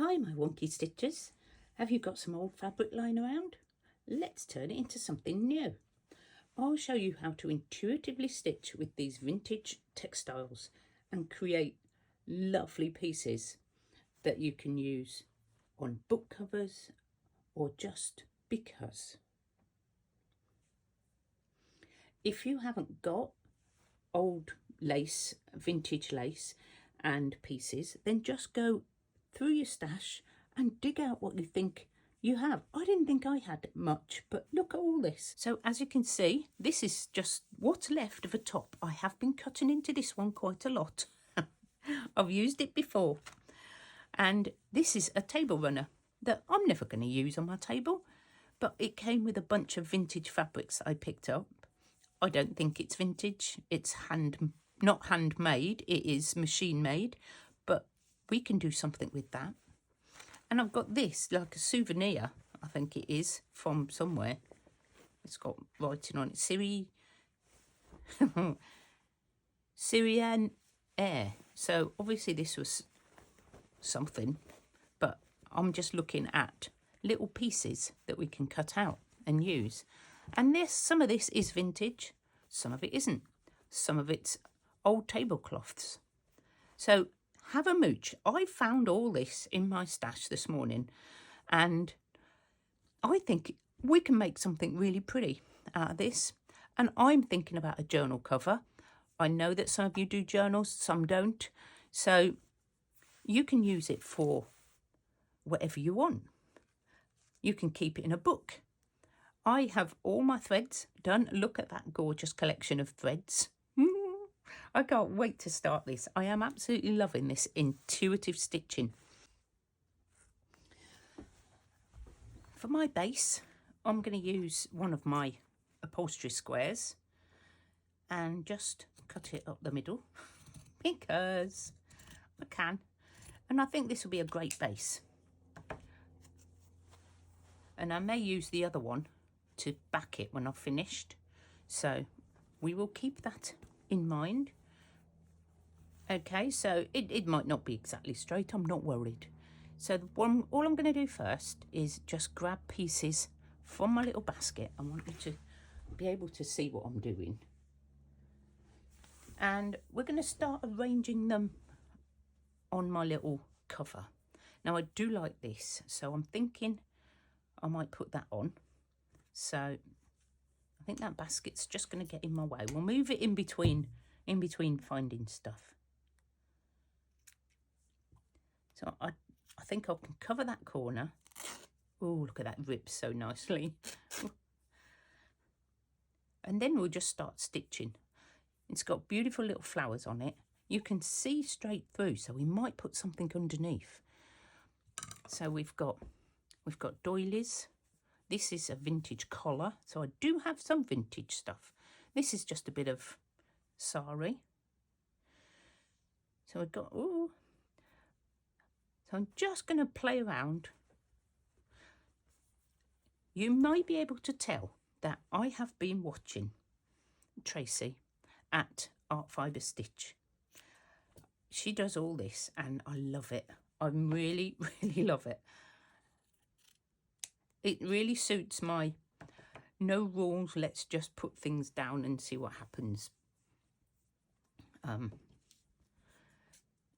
Hi my wonky stitchers, have you got some old fabric lying around? Let's turn it into something new. I'll show you how to intuitively stitch with these vintage textiles and create lovely pieces that you can use on book covers or just because. If you haven't got old lace, vintage lace and pieces, then just go through your stash and dig out what you think you have. I didn't think I had much, but look at all this. So as you can see, this is just what's left of a top. I have been cutting into this one quite a lot. I've used it before. And this is a table runner that I'm never going to use on my table, but it came with a bunch of vintage fabrics I picked up. I don't think it's vintage. It's not handmade, it is machine made, but we can do something with that. And I've got this, like a souvenir, I think it is, from somewhere. It's got writing on it, Syrian Air. So obviously this was something, but I'm just looking at little pieces that we can cut out and use. And some of this is vintage, some of it isn't. Some of it's old tablecloths. So have a mooch. I found all this in my stash this morning, and I think we can make something really pretty out of this. And I'm thinking about a journal cover. I know that some of you do journals, some don't. So you can use it for whatever you want. You can keep it in a book. I have all my threads done. Look at that gorgeous collection of threads. I can't wait to start this. I am absolutely loving this intuitive stitching. For my base, I'm going to use one of my upholstery squares and just cut it up the middle because I can. And I think this will be a great base. And I may use the other one to back it when I've finished. So we will keep that in mind. Okay, so it might not be exactly straight, I'm not worried. So all I'm going to do first is just grab pieces from my little basket. I want you to be able to see what I'm doing. And we're going to start arranging them on my little cover. Now I do like this, so I'm thinking I might put that on. So I think that basket's just going to get in my way. We'll move it in between finding stuff. So I think I can cover that corner. Oh, look at that, rips so nicely. And then we'll just start stitching. It's got beautiful little flowers on it. You can see straight through, so we might put something underneath. So we've got doilies. This is a vintage collar, so I do have some vintage stuff. This is just a bit of sari. So we've got, ooh. So I'm just going to play around. You might be able to tell that I have been watching Tracy at Art Fibre Stitch. She does all this and I love it. I really, really love it. It really suits my no rules, let's just put things down and see what happens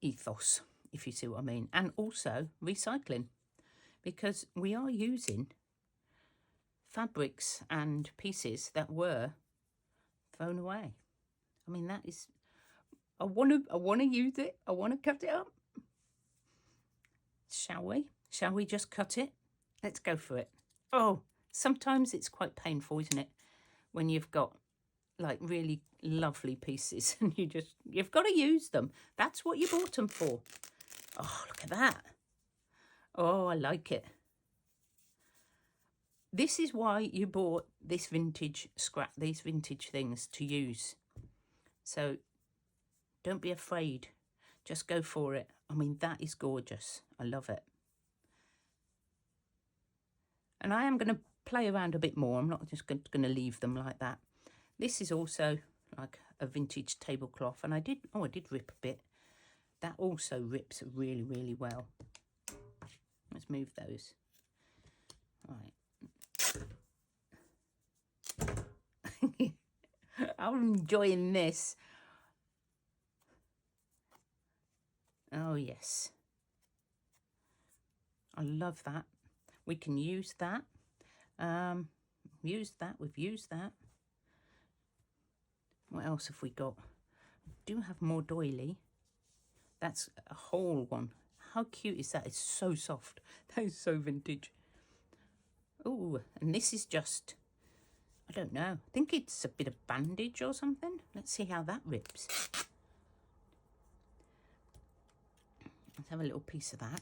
ethos, if you see what I mean. And also recycling, because we are using fabrics and pieces that were thrown away. I mean, that is, I want to use it. I want to cut it up. Shall we? Shall we just cut it? Let's go for it. Oh, sometimes it's quite painful, isn't it? When you've got like really lovely pieces and you've got to use them. That's what you bought them for. Oh, look at that. Oh, I like it. This is why you bought this vintage scrap, these vintage things to use. So don't be afraid. Just go for it. I mean, that is gorgeous. I love it. And I am going to play around a bit more. I'm not just going to leave them like that. This is also like a vintage tablecloth. And I did rip a bit. That also rips really, really well. Let's move those. Right. I'm enjoying this. Oh, yes. I love that. We can use that. Use that. We've used that. What else have we got? We do have more doily. That's a whole one. How cute is that? It's so soft. That is so vintage. Oh, and this is just, I don't know. I think it's a bit of bandage or something. Let's see how that rips. Let's have a little piece of that.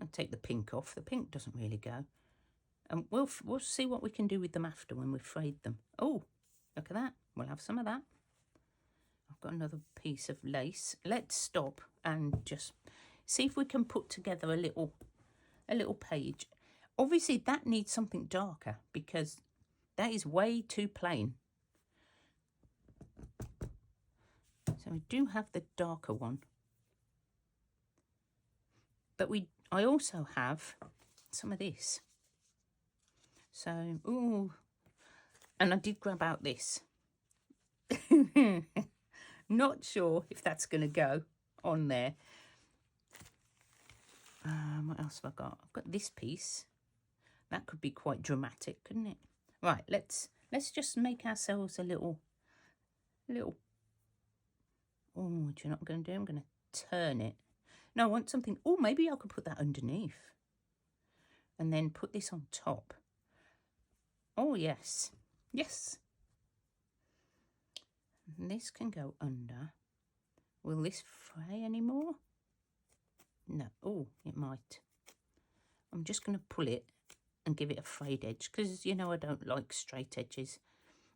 I'll take the pink off. The pink doesn't really go. And we'll see what we can do with them after when we've frayed them. Oh, look at that. We'll have some of that. I've got another piece of lace. Let's stop and just see if we can put together a little page. Obviously, that needs something darker because that is way too plain. So we do have the darker one. But I also have some of this. So, ooh. And I did grab out this. Not sure if that's going to go on there. What else have I got? I've got this piece. That could be quite dramatic, couldn't it? Right, let's just make ourselves a little. Oh, do you know what I'm going to do? I'm going to turn it. No, I want something. Oh, maybe I could put that underneath. And then put this on top. Oh, yes. Yes. And this can go under. Will this fray anymore? No. Oh, it might. I'm just going to pull it and give it a frayed edge because, you know, I don't like straight edges.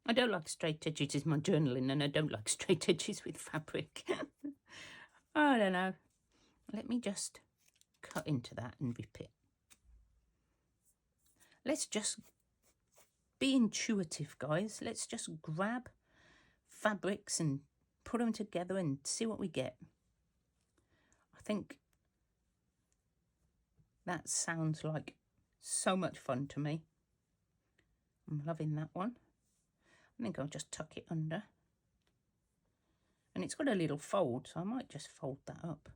I don't like straight edges with my journaling, and I don't like straight edges with fabric. I don't know. Let me just cut into that and rip it. Let's just be intuitive, guys. Let's just grab fabrics and put them together and see what we get. I think that sounds like so much fun to me. I'm loving that one. I think I'll just tuck it under. And it's got a little fold, so I might just fold that up.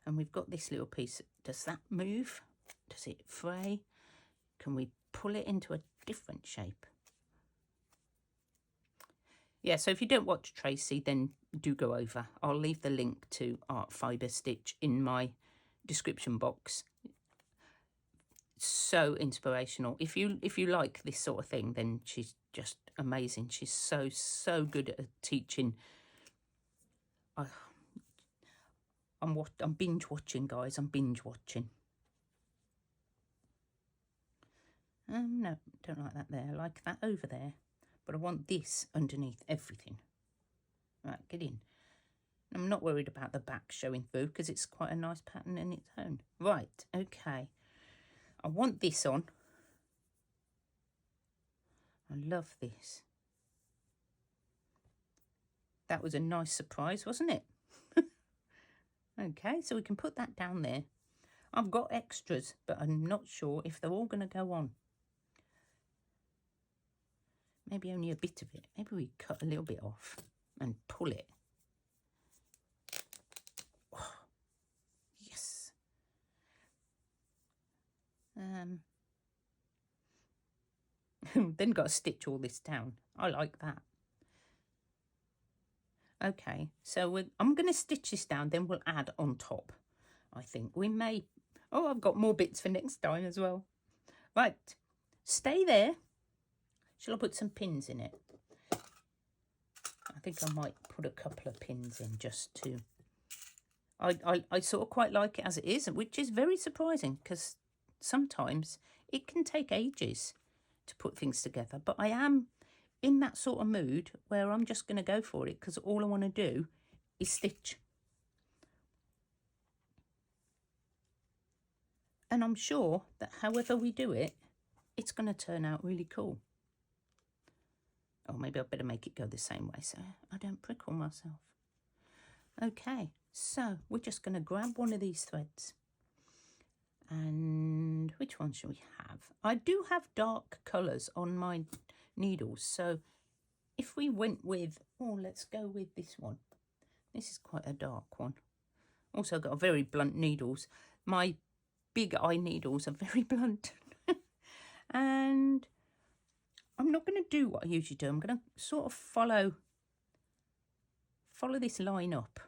And we've got this little piece. Does that move? Does it fray? Can we pull it into a different shape? Yeah, so if you don't watch Tracy, then do go over. I'll leave the link to Art Fibre Stitch in my description box. So inspirational. If you like this sort of thing, then she's just amazing. She's so good at teaching. I'm binge watching, guys. I'm binge watching. No, don't like that there. I like that over there. But I want this underneath everything. Right, get in. I'm not worried about the back showing through because it's quite a nice pattern in its own. Right, okay. I want this on. I love this. That was a nice surprise, wasn't it? Okay, so we can put that down there. I've got extras, but I'm not sure if they're all going to go on. Maybe only a bit of it. Maybe we cut a little bit off and pull it. Oh, yes. Then got to stitch all this down. I like that. Okay, so I'm going to stitch this down, then we'll add on top. I think we may... Oh, I've got more bits for next time as well. Right, stay there. Shall I put some pins in it? I think I might put a couple of pins in just to... I sort of quite like it as it is, which is very surprising because sometimes it can take ages to put things together. But I am in that sort of mood where I'm just going to go for it because all I want to do is stitch. And I'm sure that however we do it, it's going to turn out really cool. Or maybe I better make it go the same way so I don't prickle myself. Okay, So we're just going to grab one of these threads. And which one should we have? I do have dark colours on my needles. So if we went with, oh, let's go with this one. This is quite a dark one. Also got very blunt needles. My big eye needles are very blunt. And I'm not going to do what I usually do. I'm going to sort of follow this line up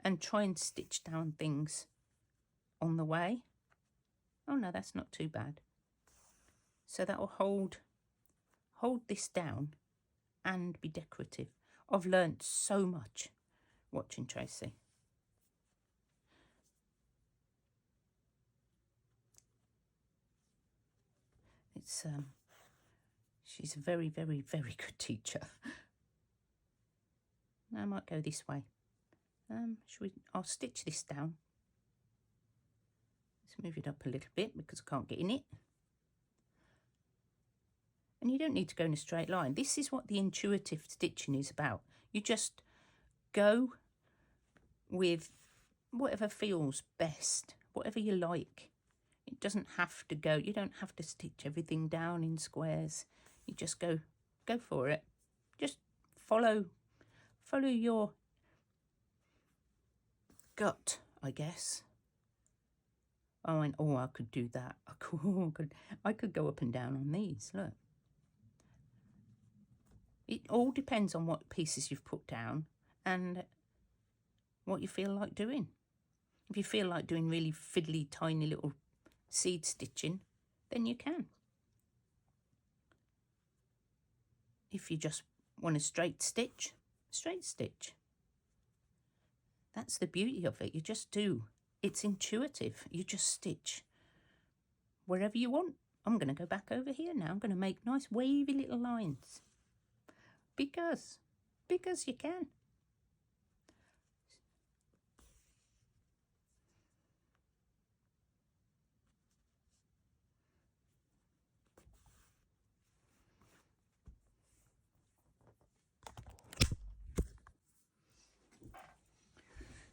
and try and stitch down things on the way. Oh no, that's not too bad. So that will hold this down and be decorative. I've learnt so much watching Tracy. It's she's a very, very, very good teacher. I might go this way. I'll stitch this down. Let's move it up a little bit because I can't get in it. And you don't need to go in a straight line. This is what the intuitive stitching is about. You just go with whatever feels best, whatever you like. It doesn't have to go, you don't have to stitch everything down in squares. You just go for it. Just follow your gut, I guess. Oh, I could do that. I could go up and down on these, look. It all depends on what pieces you've put down and what you feel like doing. If you feel like doing really fiddly, tiny little seed stitching, then you can. If you just want a straight stitch. That's the beauty of it. You just do. It's intuitive. You just stitch wherever you want. I'm going to go back over here now. I'm going to make nice wavy little lines. Because you can.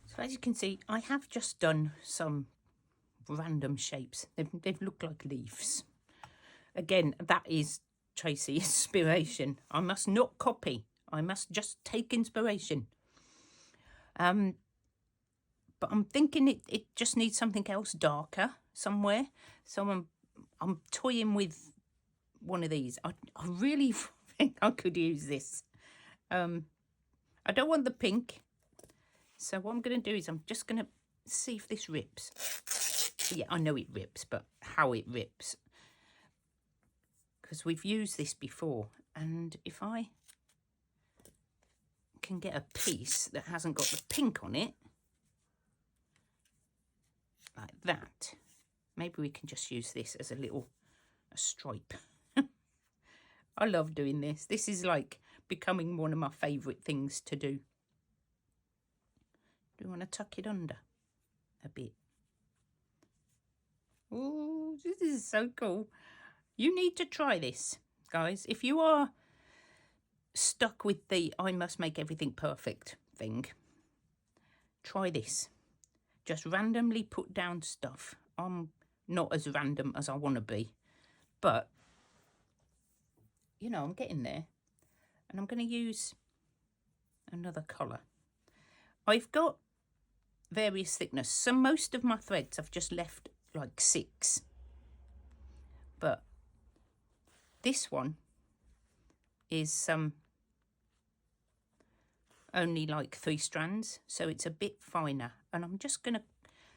So as you can see, I have just done some random shapes. They've looked like leaves. Again, that is Tracy inspiration. I must not copy. I must just take inspiration. But I'm thinking it just needs something else darker somewhere. So I'm toying with one of these. I really think I could use this. I don't want the pink. So what I'm going to do is I'm just going to see if this rips. Yeah, I know it rips, but how it rips. Because we've used this before. And if I can get a piece that hasn't got the pink on it, like that, maybe we can just use this as a stripe. I love doing this. This is like becoming one of my favourite things to do. Do you want to tuck it under a bit? Oh, this is so cool. You need to try this, guys. If you are stuck with the I must make everything perfect thing, try this. Just randomly put down stuff. I'm not as random as I want to be, but you know, I'm getting there. And I'm going to use another colour. I've got various thickness. So most of my threads I've just left like 6. But this one is only like 3 strands, so it's a bit finer. And I'm just going to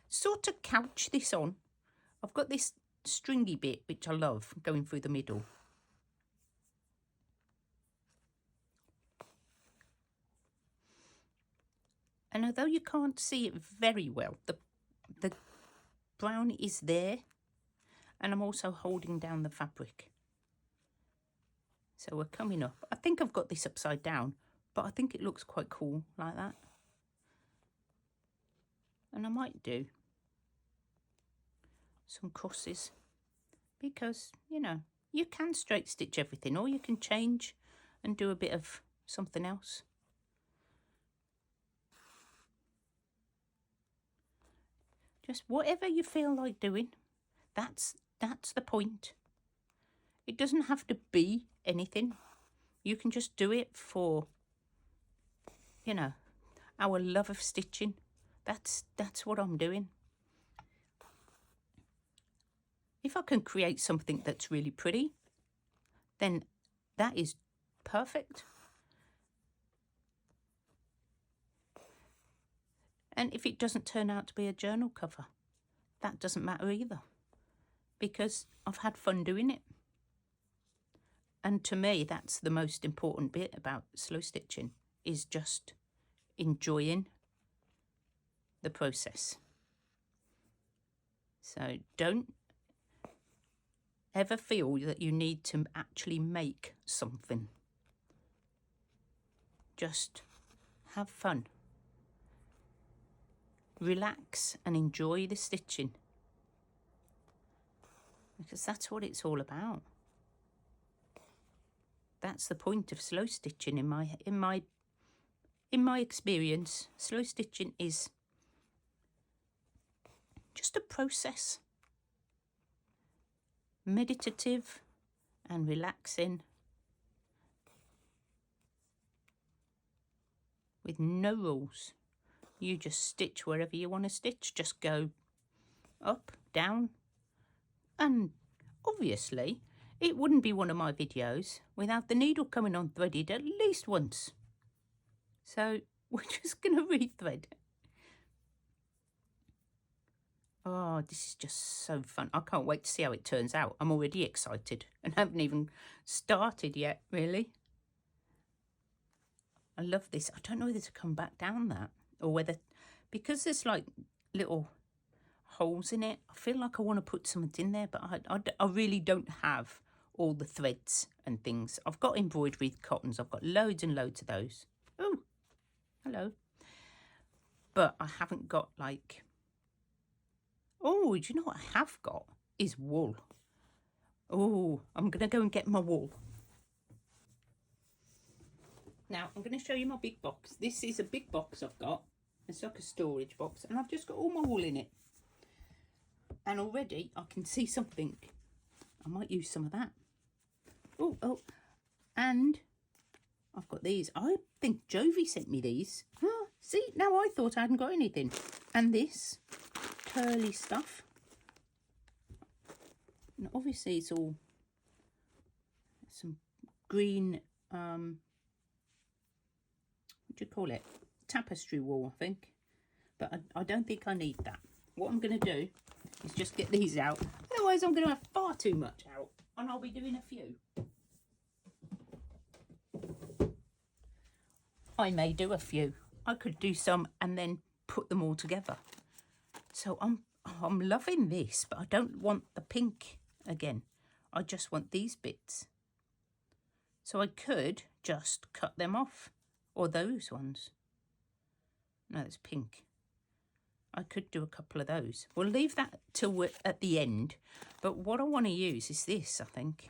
sort of couch this on. I've got this stringy bit which I love going through the middle. And although you can't see it very well, the brown is there, and I'm also holding down the fabric. So we're coming up. I think I've got this upside down, but I think it looks quite cool like that. And I might do some crosses because, you know, you can straight stitch everything, or you can change and do a bit of something else. Just whatever you feel like doing. That's the point. It doesn't have to be anything. You can just do it for, you know, our love of stitching. That's what I'm doing. If I can create something that's really pretty, then that is perfect. And if it doesn't turn out to be a journal cover, that doesn't matter either, because I've had fun doing it. And to me, that's the most important bit about slow stitching, is just enjoying the process. So don't ever feel that you need to actually make something. Just have fun. Relax and enjoy the stitching, because that's what it's all about. That's the point of slow stitching in my experience. Slow stitching is just a process. Meditative and relaxing, with no rules. You just stitch wherever you want to stitch. Just go up, down. And obviously, it wouldn't be one of my videos without the needle coming on threaded at least once. So we're just going to rethread. Oh, this is just so fun. I can't wait to see how it turns out. I'm already excited and haven't even started yet, really. I love this. I don't know whether to come back down that, or whether, because there's like little holes in it, I feel like I want to put something in there, but I really don't have all the threads and things. I've got embroidery cottons. I've got loads and loads of those. Oh, hello. But I haven't got like... Oh, do you know what I have got? Is wool. Oh, I'm going to go and get my wool. Now, I'm going to show you my big box. This is a big box I've got. It's like a storage box. And I've just got all my wool in it. And already I can see something. I might use some of that. Oh. And I've got these. I think Jovi sent me these. Oh, see, now I thought I hadn't got anything. And this curly stuff. And obviously it's all some green, what do you call it? Tapestry wool, I think. But I don't think I need that. What I'm going to do is just get these out. Otherwise I'm going to have far too much out. And I'll be doing a few. I may do a few. I could do some and then put them all together. So I'm loving this, but I don't want the pink again. I just want these bits. So I could just cut them off. Or those ones. No, it's pink. I could do a couple of those. We'll leave that till we're at the end. But what I want to use is this, I think.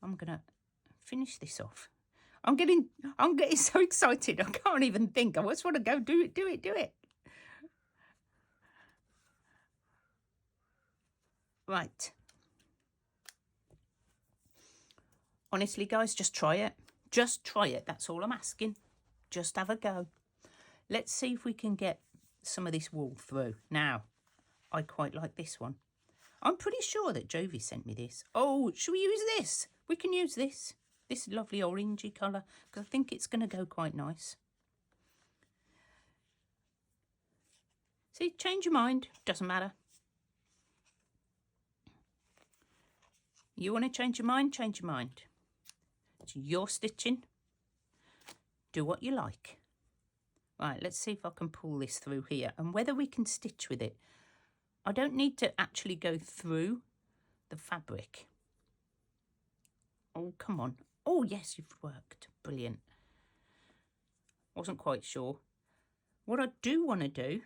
I'm going to finish this off. I'm getting so excited. I can't even think. I just want to go do it. Right. Honestly, guys, just try it. Just try it. That's all I'm asking. Just have a go. Let's see if we can get some of this wool through. Now, I quite like this one. I'm pretty sure that Jovi sent me this. Oh, should we use this? We can use this. This lovely orangey colour, because I think it's going to go quite nice. See, change your mind. Doesn't matter. You want to change your mind? Change your mind. It's your stitching. Do what you like. Right, let's see if I can pull this through here and whether we can stitch with it. I don't need to actually go through the fabric. Oh, come on. Oh, yes, you've worked. Brilliant. Wasn't quite sure. What I do want to do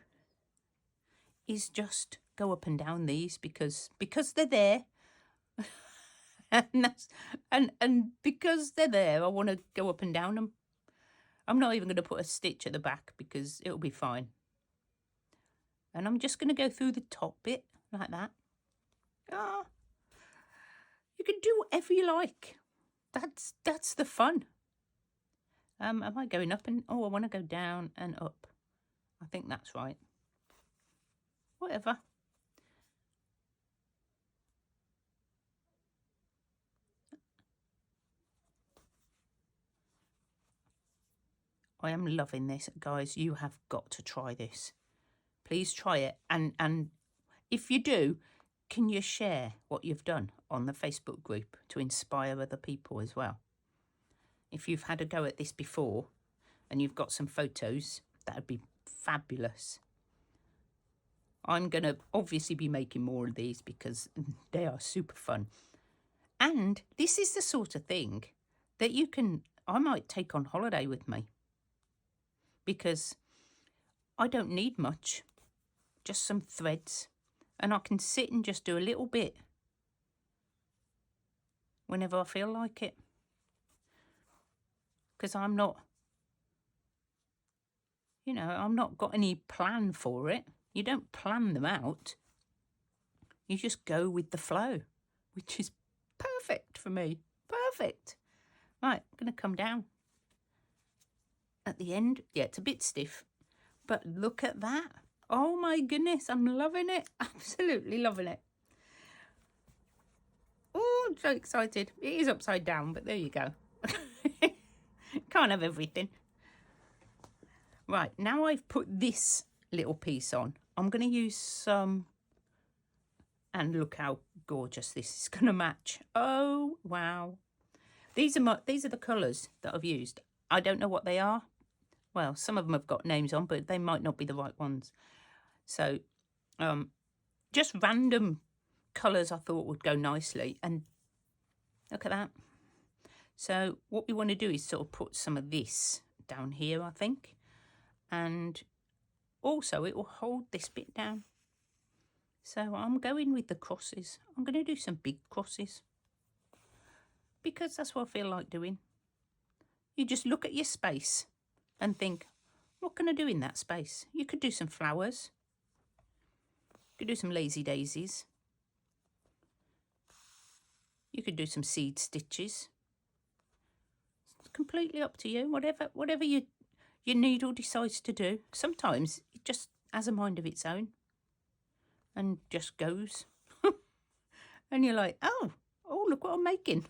is just go up and down these because they're there. and because they're there, I want to go up and down them. I'm not even going to put a stitch at the back because it'll be fine. And I'm just going to go through the top bit like that. Ah, you can do whatever you like. That's the fun. Am I going up and... Oh, I want to go down and up. I think that's right. Whatever. I am loving this. Guys, you have got to try this. Please try it. And if you do, can you share what you've done on the Facebook group to inspire other people as well? If you've had a go at this before and you've got some photos, that would be fabulous. I'm going to obviously be making more of these because they are super fun. And this is the sort of thing that I might take on holiday with me, because I don't need much, just some threads, and I can sit and just do a little bit whenever I feel like it, because I'm not, I'm not got any plan for it. You don't plan them out. You just go with the flow, which is perfect for me. Perfect. Right, I'm going to come down. At the end, yeah, it's a bit stiff, but look at that. Oh my goodness, I'm loving it. Absolutely loving it. Oh, I'm so excited. It is upside down, but there you go. Can't have everything. Right, now I've put this little piece on, I'm going to use some, and look how gorgeous this is going to match. Oh, wow. These are the colours that I've used. I don't know what they are. Well, some of them have got names on, but they might not be the right ones. So, just random colours I thought would go nicely. And look at that. So what we want to do is sort of put some of this down here, I think. And also it will hold this bit down. So I'm going with the crosses. I'm going to do some big crosses, because that's what I feel like doing. You just look at your space and think, what can I do in that space? You could do some flowers. You could do some lazy daisies. You could do some seed stitches. It's completely up to you. Whatever your needle decides to do. Sometimes it just has a mind of its own and just goes. And you're like, oh, look what I'm making.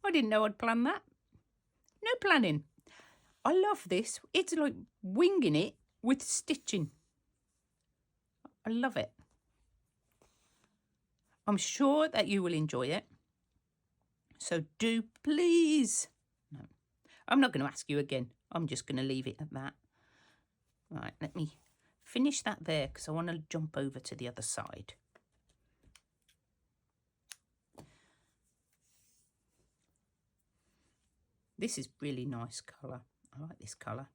I didn't know I'd plan that. No planning. I love this. It's like winging it with stitching. I love it. I'm sure that you will enjoy it. So do please. No, I'm not going to ask you again. I'm just going to leave it at that. Right, let me finish that there, because I want to jump over to the other side. This is really nice colour. I like this colour.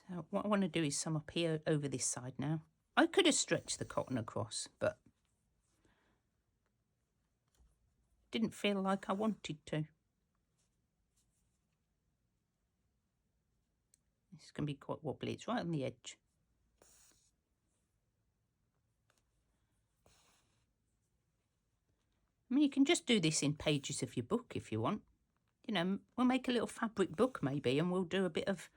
So what I want to do is sum up here over this side now. I could have stretched the cotton across, but didn't feel like I wanted to. It's going to be quite wobbly. It's right on the edge. I mean, you can just do this in pages of your book if you want. We'll make a little fabric book maybe, and we'll do a bit of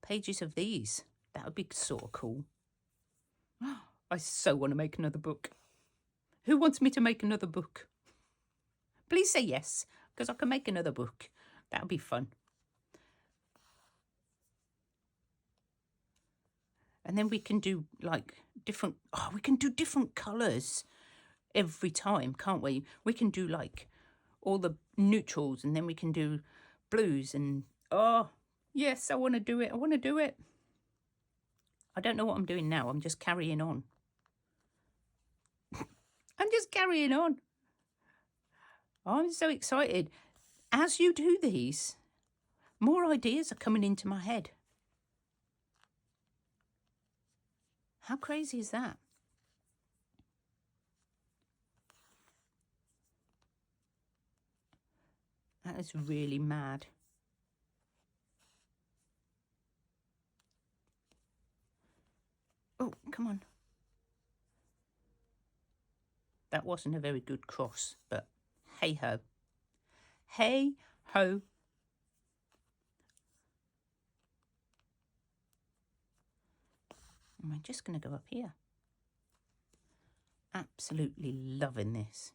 pages of these. That would be sort of cool. I so want to make another book. Who wants me to make another book? Please say yes, because I can make another book. That would be fun. And then we can do like different, we can do different colours every time, can't we? We can do like all the neutrals, and then we can do blues, and oh, yes, I want to do it. I want to do it. I don't know what I'm doing now. I'm just carrying on. I'm just carrying on. I'm so excited. As you do these, more ideas are coming into my head. How crazy is that? That is really mad. Oh, come on. That wasn't a very good cross, but hey ho. Hey ho. I'm just going to go up here. Absolutely loving this.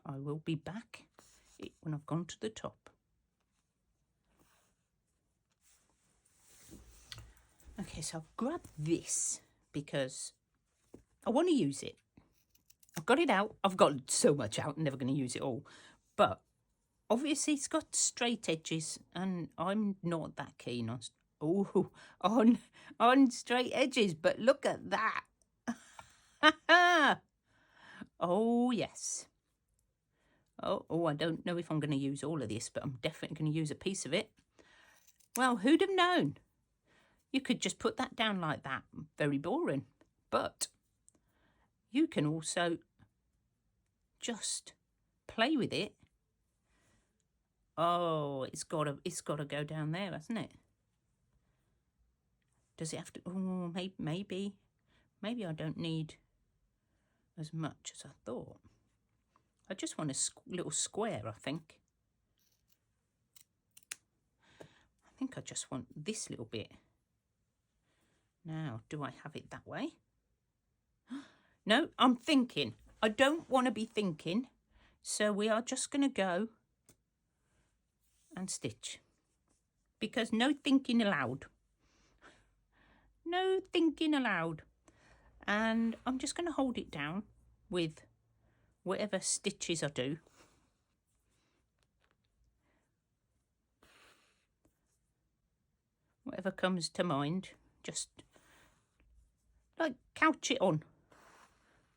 I will be back when I've gone to the top. Okay, so I've grabbed this because I want to use it. I've got it out. I've got so much out, I'm never going to use it all. But obviously it's got straight edges and I'm not that keen on straight edges. But look at that. Oh, yes. Oh, I don't know if I'm going to use all of this, but I'm definitely going to use a piece of it. Well, who'd have known? You could just put that down like that. Very boring. But you can also just play with it. Oh, it's got to go down there, hasn't it? Does it have to? Oh, maybe I don't need as much as I thought. I just want a little square, I think. I think I just want this little bit. Now, do I have it that way? No, I'm thinking. I don't want to be thinking. So we are just going to go and stitch. Because no thinking allowed. No thinking allowed. And I'm just going to hold it down with whatever stitches I do. Whatever comes to mind. Just like couch it on.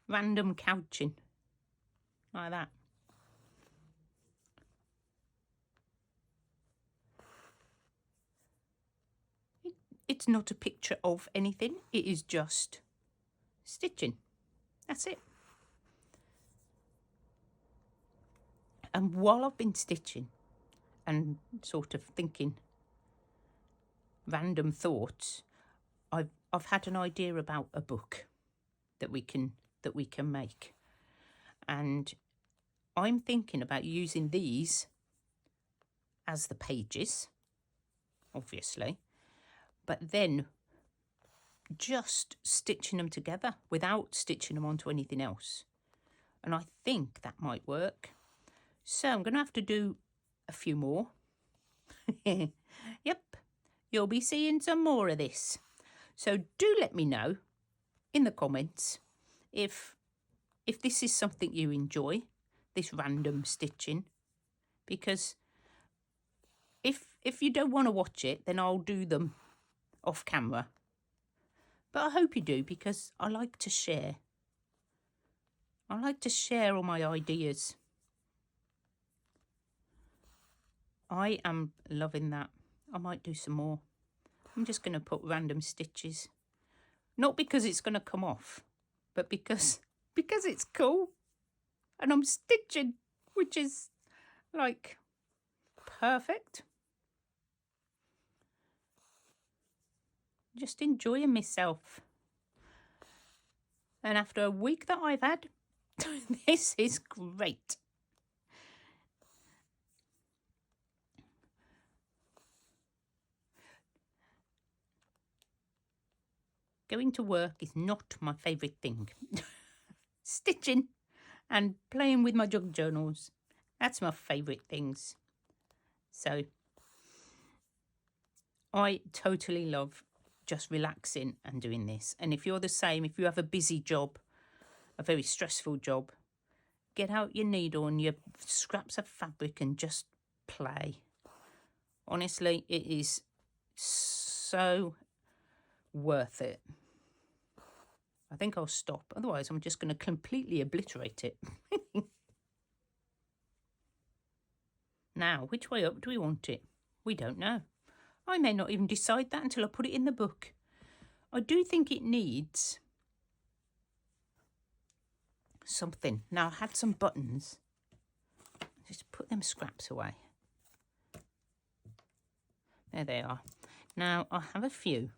Random couching. Like that. It's not a picture of anything. It is just stitching. That's it. And while I've been stitching and sort of thinking random thoughts, I've had an idea about a book that we can make. And I'm thinking about using these as the pages, obviously, but then just stitching them together without stitching them onto anything else. And I think that might work. So I'm going to have to do a few more. Yep, you'll be seeing some more of this. So do let me know in the comments if this is something you enjoy, this random stitching. Because if you don't want to watch it, then I'll do them off camera. But I hope you do, because I like to share. I like to share all my ideas. I am loving that. I might do some more. I'm just going to put random stitches. Not because it's going to come off, but because it's cool. And I'm stitching, which is like perfect. Just enjoying myself. And after a week that I've had, this is great. Going to work is not my favourite thing. Stitching and playing with my jug journals, that's my favourite things. So I totally love just relaxing and doing this. And if you're the same, if you have a busy job, a very stressful job, get out your needle and your scraps of fabric and just play. Honestly, it is so worth it. I think I'll stop. Otherwise, I'm just going to completely obliterate it. Now, which way up do we want it? We don't know. I may not even decide that until I put it in the book. I do think it needs something. Now, I had some buttons. Just put them scraps away. There they are. Now, I have a few.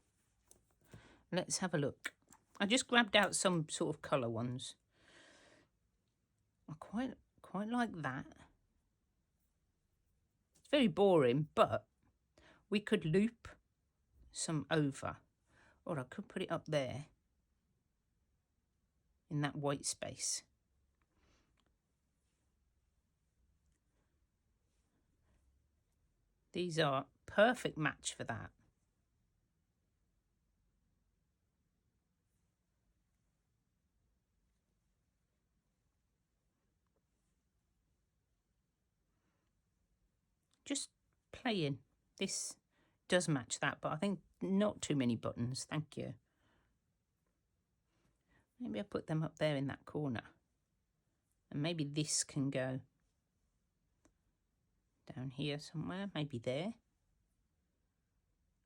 Let's have a look. I just grabbed out some sort of colour ones. I quite like that. It's very boring, but we could loop some over. Or I could put it up there in that white space. These are perfect match for that. Just playing. This does match that, but I think not too many buttons. Thank you. Maybe I put them up there in that corner. And maybe this can go down here somewhere. Maybe there.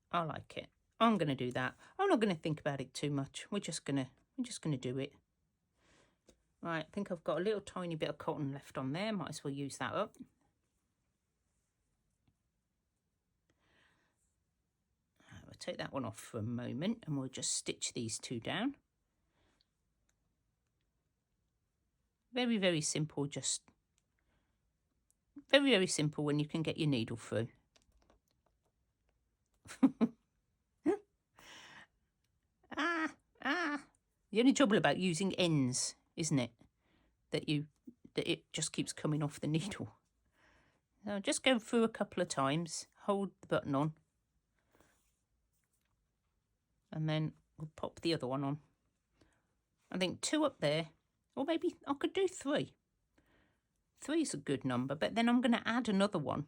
I like it. I'm going to do that. I'm not going to think about it too much. We're just going to do it. Right, I think I've got a little tiny bit of cotton left on there. Might as well use that up. We'll take that one off for a moment and we'll just stitch these two down. Very, very simple, just very, very simple when you can get your needle through. The only trouble about using ends, isn't it? That it just keeps coming off the needle. So just go through a couple of times, hold the button on, and then we'll pop the other one on. I think 2 up there, or maybe I could do 3. 3 is a good number, but then I'm going to add another one,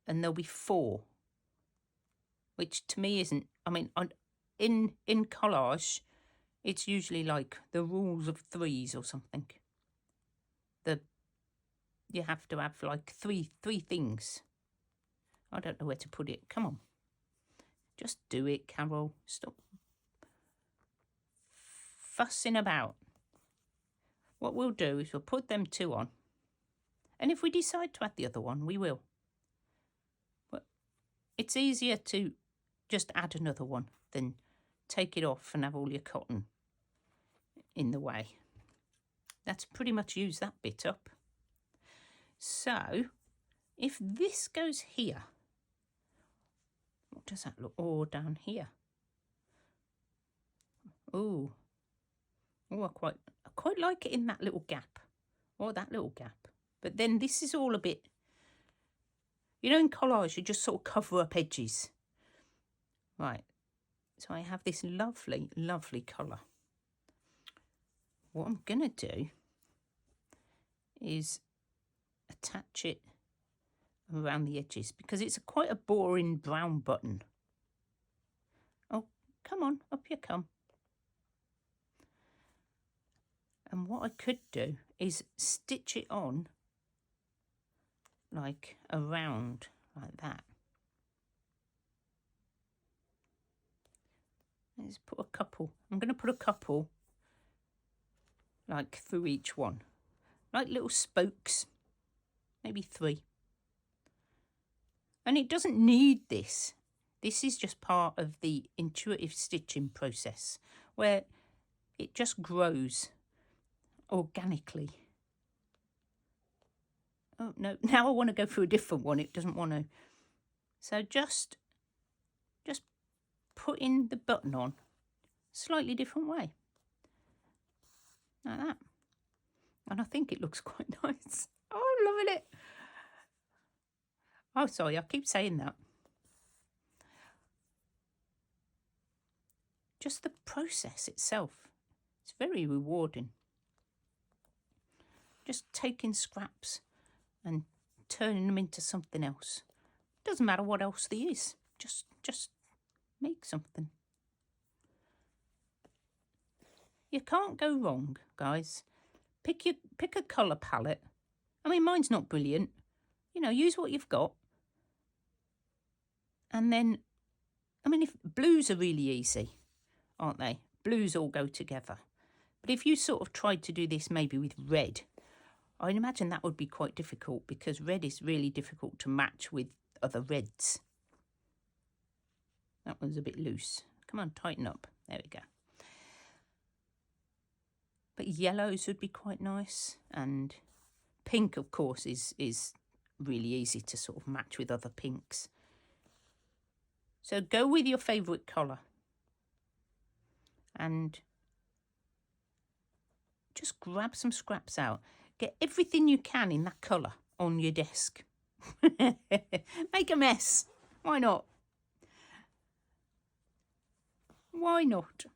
and there'll be 4, which to me isn't. I mean, in collage, it's usually like the rules of 3s or something. You have to have like three things. I don't know where to put it. Come on. Just do it, Carol. Stop fussing about. What we'll do is we'll put them 2 on. And if we decide to add the other one, we will. But it's easier to just add another one than take it off and have all your cotton in the way. Let's pretty much use that bit up. So, if this goes here, what does that look? Oh, down here. Oh, I quite like it in that little gap, or that little gap. But then this is all a bit, you know, in collage, you just sort of cover up edges. Right, so I have this lovely, lovely colour. What I'm going to do is attach it around the edges because it's quite a boring brown button. Oh, come on, up you come. And what I could do is stitch it on like around like that. Let's put a couple. I'm going to put a couple like through each one, like little spokes, maybe 3. And it doesn't need this. This is just part of the intuitive stitching process where it just grows organically. Oh no, now I want to go through a different one. It doesn't want to. So just putting the button on slightly different way. Like that. And I think it looks quite nice. Oh, I'm loving it. Oh, sorry, I keep saying that. Just the process itself. It's very rewarding. Just taking scraps and turning them into something else. Doesn't matter what else there is. Just make something. You can't go wrong, guys. Pick a colour palette. I mean, mine's not brilliant. You know, use what you've got. And then, I mean, if blues are really easy, aren't they? Blues all go together. But if you sort of tried to do this maybe with red, I imagine that would be quite difficult because red is really difficult to match with other reds. That one's a bit loose. Come on, tighten up. There we go. But yellows would be quite nice. And pink, of course, is really easy to sort of match with other pinks. So go with your favourite colour. And just grab some scraps out. Get everything you can in that colour on your desk. Make a mess. Why not? Why not?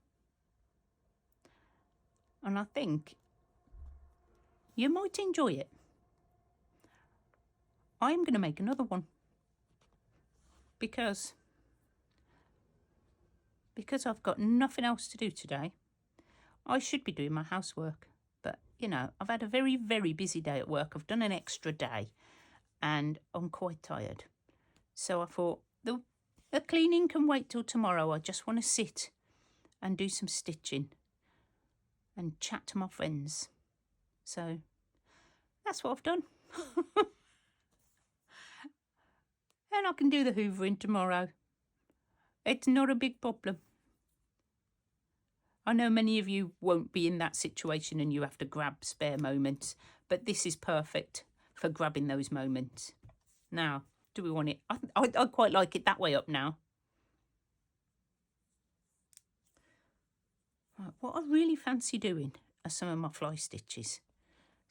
And I think you might enjoy it. I'm going to make another one because I've got nothing else to do today. I should be doing my housework, but you know, I've had a very, very busy day at work. I've done an extra day and I'm quite tired. So I thought the cleaning can wait till tomorrow. I just want to sit and do some stitching and chat to my friends. So that's what I've done. And I can do the hoovering tomorrow. It's not a big problem. I know many of you won't be in that situation and you have to grab spare moments, but this is perfect for grabbing those moments. Now, do we want it? I quite like it that way up now. Right, what I really fancy doing are some of my fly stitches.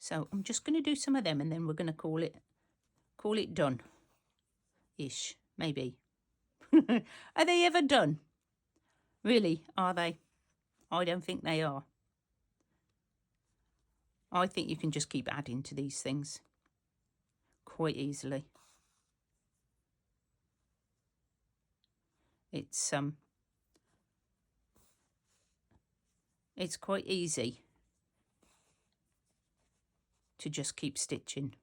So I'm just going to do some of them and then we're going to call it done-ish, maybe. Are they ever done? Really, are they? I don't think they are. I think you can just keep adding to these things quite easily. It's quite easy to just keep stitching.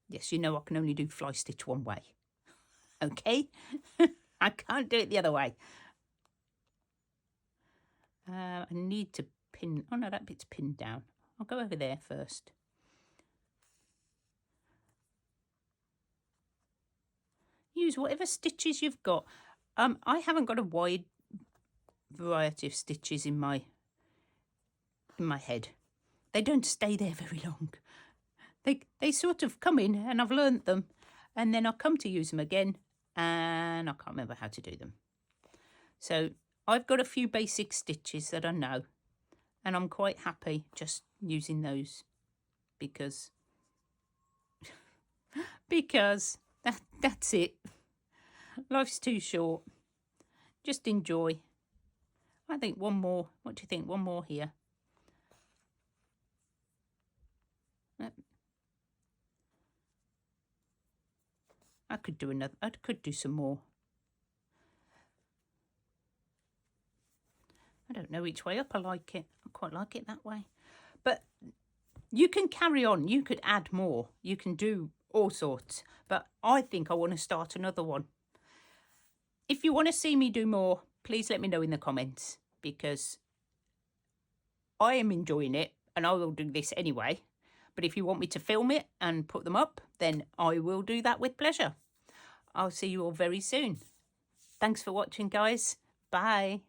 Yes, you know I can only do fly stitch one way. Okay? I can't do it the other way. I need to pin... Oh, no, that bit's pinned down. I'll go over there first. Use whatever stitches you've got. I haven't got a wide variety of stitches in my head. They don't stay there very long. They sort of come in and I've learnt them and then I'll come to use them again and I can't remember how to do them. So I've got a few basic stitches that I know and I'm quite happy just using those because that's it. Life's too short. Just enjoy. I think one more. What do you think? One more here. I could do another. I could do some more. I don't know which way up I like it. I quite like it that way. But you can carry on. You could add more. You can do all sorts. But I think I want to start another one. If you want to see me do more, please let me know in the comments because I am enjoying it and I will do this anyway. But if you want me to film it and put them up, then I will do that with pleasure. I'll see you all very soon. Thanks for watching, guys. Bye.